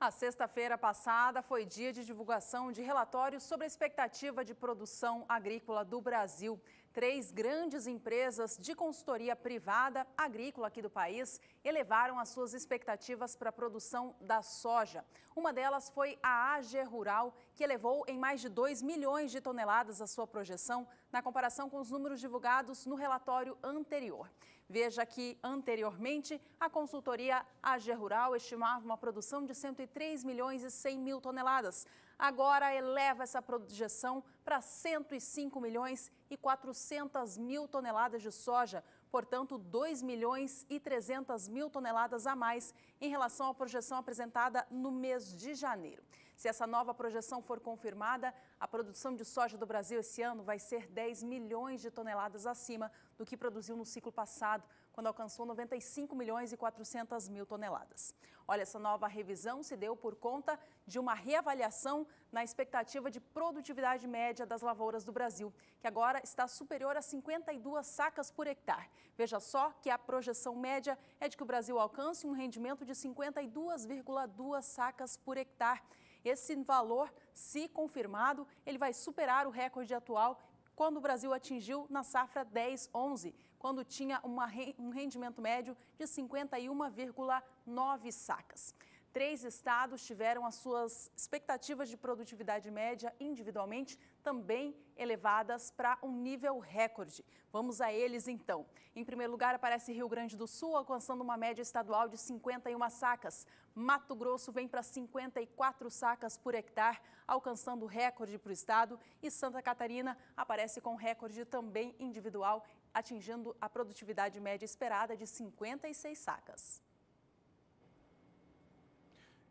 A sexta-feira passada foi dia de divulgação de relatórios sobre a expectativa de produção agrícola do Brasil. 3 grandes empresas de consultoria privada agrícola aqui do país elevaram as suas expectativas para a produção da soja. Uma delas foi a AG Rural, que elevou em mais de 2 milhões de toneladas a sua projeção na comparação com os números divulgados no relatório anterior. Veja que, anteriormente, a consultoria AG Rural estimava uma produção de 103 milhões e 100 mil toneladas. Agora eleva essa projeção para 105 milhões e 400 mil toneladas de soja, portanto 2 milhões e 300 mil toneladas a mais em relação à projeção apresentada no mês de janeiro. Se essa nova projeção for confirmada, a produção de soja do Brasil esse ano vai ser 10 milhões de toneladas acima do que produziu no ciclo passado, quando alcançou 95 milhões e 400 mil toneladas. Olha, essa nova revisão se deu por conta de uma reavaliação na expectativa de produtividade média das lavouras do Brasil, que agora está superior a 52 sacas por hectare. Veja só que a projeção média é de que o Brasil alcance um rendimento de 52,2 sacas por hectare. Esse valor, se confirmado, ele vai superar o recorde atual quando o Brasil atingiu na safra 10-11, quando tinha um rendimento médio de 51,9 sacas. 3 estados tiveram as suas expectativas de produtividade média individualmente também elevadas para um nível recorde. Vamos a eles então. Em primeiro lugar aparece Rio Grande do Sul, alcançando uma média estadual de 51 sacas. Mato Grosso vem para 54 sacas por hectare, alcançando recorde para o estado. E Santa Catarina aparece com recorde também individual, atingindo a produtividade média esperada de 56 sacas.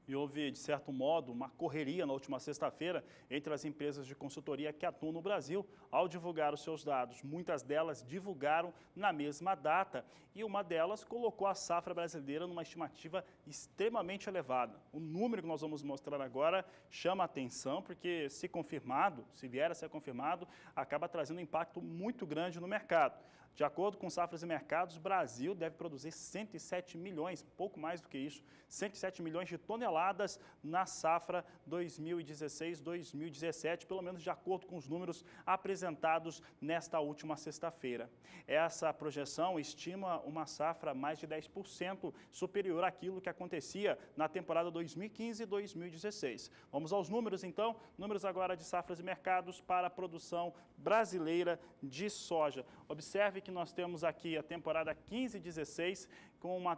E houve, de certo modo, uma correria na última sexta-feira entre as empresas de consultoria que atuam no Brasil ao divulgar os seus dados. Muitas delas divulgaram na mesma data e uma delas colocou a safra brasileira numa estimativa extremamente elevada. O número que nós vamos mostrar agora chama a atenção porque, se confirmado, se vier a ser confirmado, acaba trazendo um impacto muito grande no mercado. De acordo com Safras e Mercados, o Brasil deve produzir 107 milhões, pouco mais do que isso, 107 milhões de toneladas na safra 2016-2017, pelo menos de acordo com os números apresentados nesta última sexta-feira. Essa projeção estima uma safra mais de 10% superior àquilo que acontecia na temporada 2015-2016. Vamos aos números então, números agora de Safras e Mercados para a produção brasileira de soja. Observe que nós temos aqui a temporada 15-16 com uma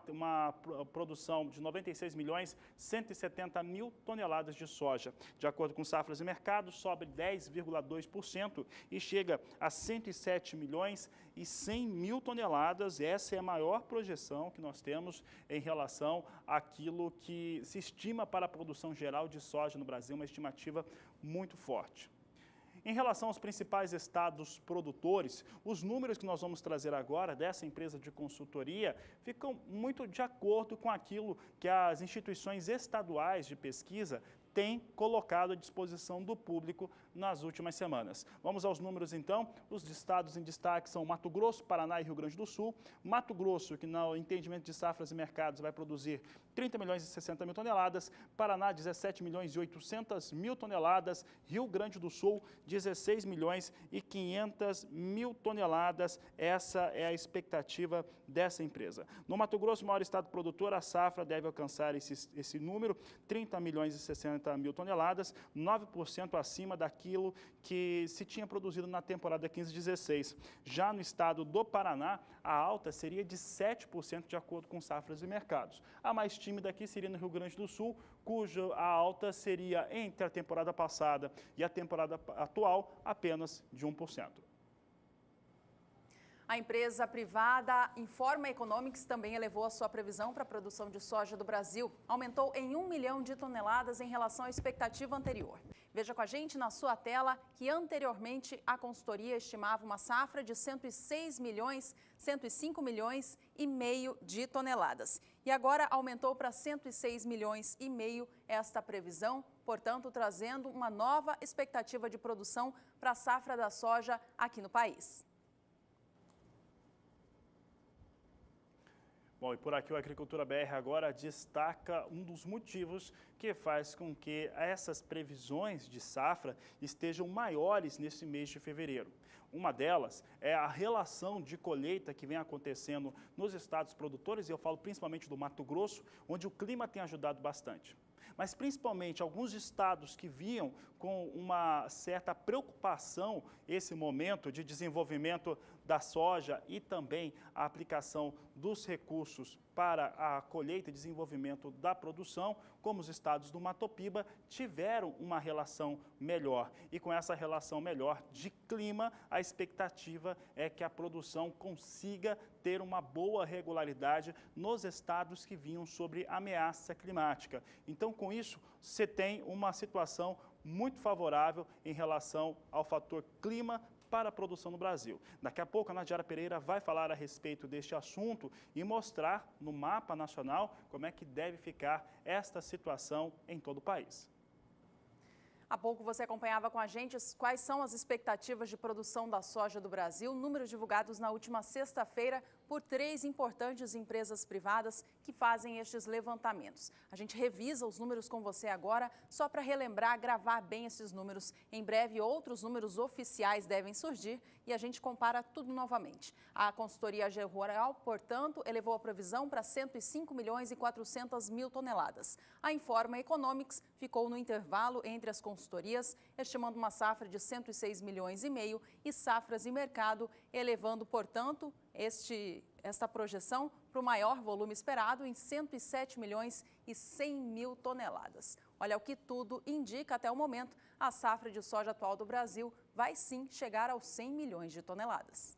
produção de 96 milhões 170 mil toneladas de soja. De acordo com Safras e Mercados, sobe 10,2% e chega a 107 milhões e 100 mil toneladas. Essa é a maior projeção que nós temos em relação àquilo que se estima para a produção geral de soja no Brasil, uma estimativa muito forte. Em relação aos principais estados produtores, os números que nós vamos trazer agora dessa empresa de consultoria ficam muito de acordo com aquilo que as instituições estaduais de pesquisa têm colocado à disposição do público nas últimas semanas. Vamos aos números então. Os estados em destaque são Mato Grosso, Paraná e Rio Grande do Sul. Mato Grosso, que no entendimento de Safras e Mercados vai produzir 30 milhões e 60 mil toneladas, Paraná 17 milhões e 800 mil toneladas, Rio Grande do Sul 16 milhões e 500 mil toneladas. Essa é a expectativa dessa empresa. No Mato Grosso, o maior estado produtor, a safra deve alcançar esse número, 30 milhões e 60 mil toneladas, 9% acima daquilo que se tinha produzido na temporada 15-16. Já no estado do Paraná, a alta seria de 7% de acordo com Safras e Mercados. A mais tímida aqui seria no Rio Grande do Sul, cuja a alta seria entre a temporada passada e a temporada atual apenas de 1%. A empresa privada Informa Economics também elevou a sua previsão para a produção de soja do Brasil. Aumentou em 1 milhão de toneladas em relação à expectativa anterior. Veja com a gente na sua tela que anteriormente a consultoria estimava uma safra de 105 milhões e meio de toneladas. E agora aumentou para 106 milhões e meio esta previsão, portanto trazendo uma nova expectativa de produção para a safra da soja aqui no país. Bom, e por aqui o Agricultura BR agora destaca um dos motivos que faz com que essas previsões de safra estejam maiores nesse mês de fevereiro. Uma delas é a relação de colheita que vem acontecendo nos estados produtores, e eu falo principalmente do Mato Grosso, onde o clima tem ajudado bastante. Mas principalmente alguns estados que viam com uma certa preocupação esse momento de desenvolvimento da soja e também a aplicação dos recursos para a colheita e desenvolvimento da produção, como os estados do Mato Piba, tiveram uma relação melhor. E com essa relação melhor de clima, a expectativa é que a produção consiga ter uma boa regularidade nos estados que vinham sobre ameaça climática. Então, com isso, você tem uma situação muito favorável em relação ao fator clima para a produção no Brasil. Daqui a pouco a Nadiara Pereira vai falar a respeito deste assunto e mostrar no mapa nacional como é que deve ficar esta situação em todo o país. Há pouco você acompanhava com a gente quais são as expectativas de produção da soja do Brasil, números divulgados na última sexta-feira por 3 importantes empresas privadas que fazem estes levantamentos. A gente revisa os números com você agora, só para relembrar, gravar bem esses números. Em breve, outros números oficiais devem surgir e a gente compara tudo novamente. A consultoria AG Rural, portanto, elevou a previsão para 105 milhões e 400 mil toneladas. A Informa Economics ficou no intervalo entre as consultorias, estimando uma safra de 106 milhões e meio e Safras e Mercado, elevando, portanto, esta projeção para o maior volume esperado em 107 milhões e 100 mil toneladas. Olha, o que tudo indica até o momento, a safra de soja atual do Brasil vai sim chegar aos 100 milhões de toneladas.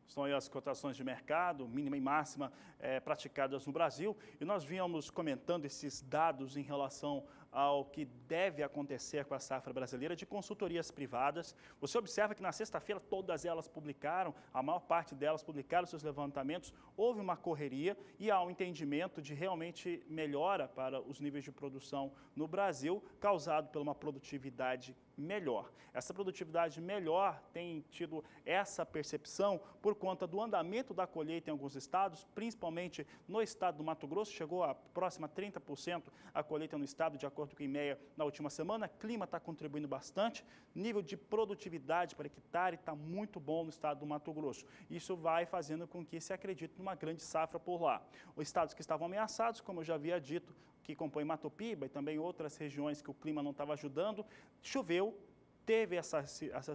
São aí as cotações de mercado, mínima e máxima, praticadas no Brasil. E nós vínhamos comentando esses dados em relação ao que deve acontecer com a safra brasileira de consultorias privadas. Você observa que na sexta-feira todas elas publicaram, a maior parte delas publicaram seus levantamentos, houve uma correria e há um entendimento de realmente melhora para os níveis de produção no Brasil, causado por uma produtividade melhor. Essa produtividade melhor tem tido essa percepção por conta do andamento da colheita em alguns estados, principalmente no estado do Mato Grosso, chegou a próxima 30% a colheita no estado, de acordo com o IMEA, na última semana. Clima está contribuindo bastante, nível de produtividade para hectare está muito bom no estado do Mato Grosso. Isso vai fazendo com que se acredite numa grande safra por lá. Os estados que estavam ameaçados, como eu já havia dito, que compõem Mato Piba e também outras regiões que o clima não estava ajudando, choveu, teve essa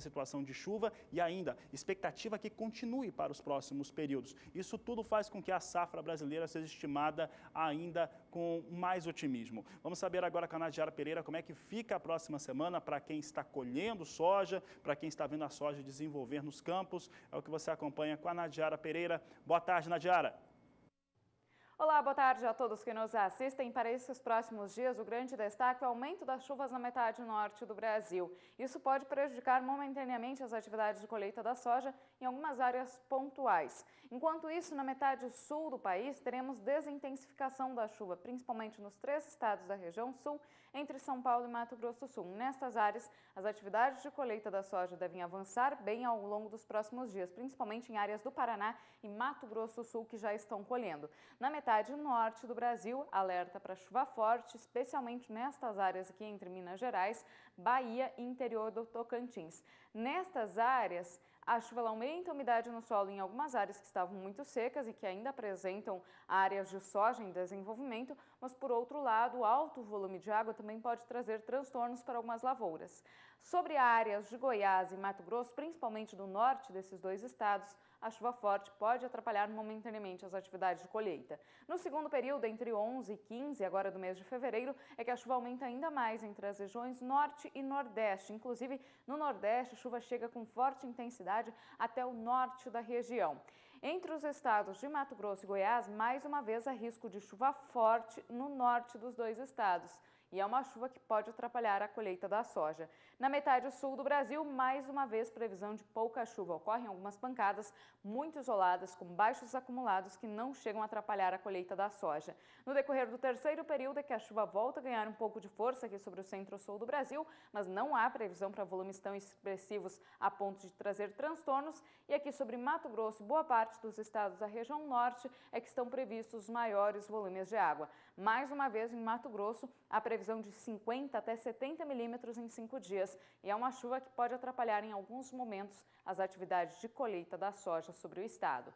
situação de chuva e ainda expectativa que continue para os próximos períodos. Isso tudo faz com que a safra brasileira seja estimada ainda com mais otimismo. Vamos saber agora com a Nadiara Pereira como é que fica a próxima semana para quem está colhendo soja, para quem está vendo a soja desenvolver nos campos. É o que você acompanha com a Nadiara Pereira. Boa tarde, Nadiara. Olá, boa tarde a todos que nos assistem. Para esses próximos dias, o grande destaque é o aumento das chuvas na metade norte do Brasil. Isso pode prejudicar momentaneamente as atividades de colheita da soja em algumas áreas pontuais. Enquanto isso, na metade sul do país, teremos desintensificação da chuva, principalmente nos 3 estados da região sul, entre São Paulo e Mato Grosso do Sul. Nestas áreas, as atividades de colheita da soja devem avançar bem ao longo dos próximos dias, principalmente em áreas do Paraná e Mato Grosso do Sul que já estão colhendo. Na metade norte do Brasil, alerta para chuva forte, especialmente nestas áreas aqui entre Minas Gerais, Bahia e interior do Tocantins. Nestas áreas, a chuva aumenta a umidade no solo em algumas áreas que estavam muito secas e que ainda apresentam áreas de soja em desenvolvimento, mas por outro lado, o alto volume de água também pode trazer transtornos para algumas lavouras. Sobre áreas de Goiás e Mato Grosso, principalmente do norte desses 2 estados, a chuva forte pode atrapalhar momentaneamente as atividades de colheita. No segundo período, entre 11 e 15, agora do mês de fevereiro, é que a chuva aumenta ainda mais entre as regiões norte e nordeste. Inclusive, no nordeste, a chuva chega com forte intensidade até o norte da região. Entre os estados de Mato Grosso e Goiás, mais uma vez há risco de chuva forte no norte dos 2 estados. E é uma chuva que pode atrapalhar a colheita da soja. Na metade sul do Brasil, mais uma vez, previsão de pouca chuva. Ocorrem algumas pancadas muito isoladas, com baixos acumulados que não chegam a atrapalhar a colheita da soja. No decorrer do terceiro período é que a chuva volta a ganhar um pouco de força aqui sobre o centro-sul do Brasil, mas não há previsão para volumes tão expressivos a ponto de trazer transtornos. E aqui sobre Mato Grosso, boa parte dos estados da região norte é que estão previstos os maiores volumes de água. Mais uma vez, em Mato Grosso, a previsão de 50 até 70 milímetros em 5 dias. E é uma chuva que pode atrapalhar em alguns momentos as atividades de colheita da soja sobre o estado.